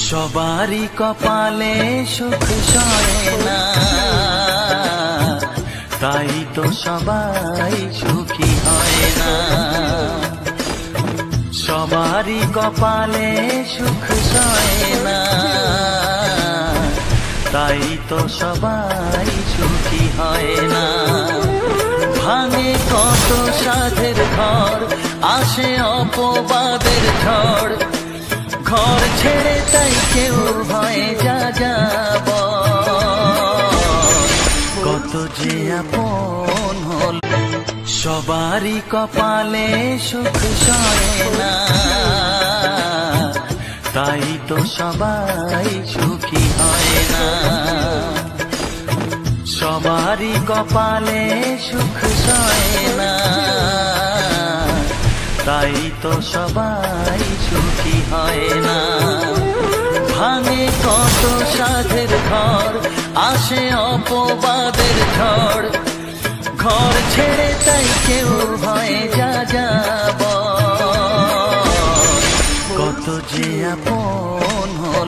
সবারই কপালে সুখ সয় না, তাই তো সবাই সুখী হয় না। সবারই কপালে সুখ সয় না, তাই তো সবাই সুখী হয় না। ভাঙে কত সাধের ঘর, আসে অপবাদের ঝড়, ঘর ছেড়ে তাই কেউ হয় যা যাব। কত যে আপন হল, সবারই কপালে সুখ সয় না, তাই তো সবাই সুখী হয় না। সবারই কপালে সুখ সয় না, তাই তো সবাই সুখী হয় না। ভাঙে কত সাধের ঘর, আসে অপবাদের ঝড়, ঘর ছেড়ে তাই কেউ হয় যা যাব। কত যে আপন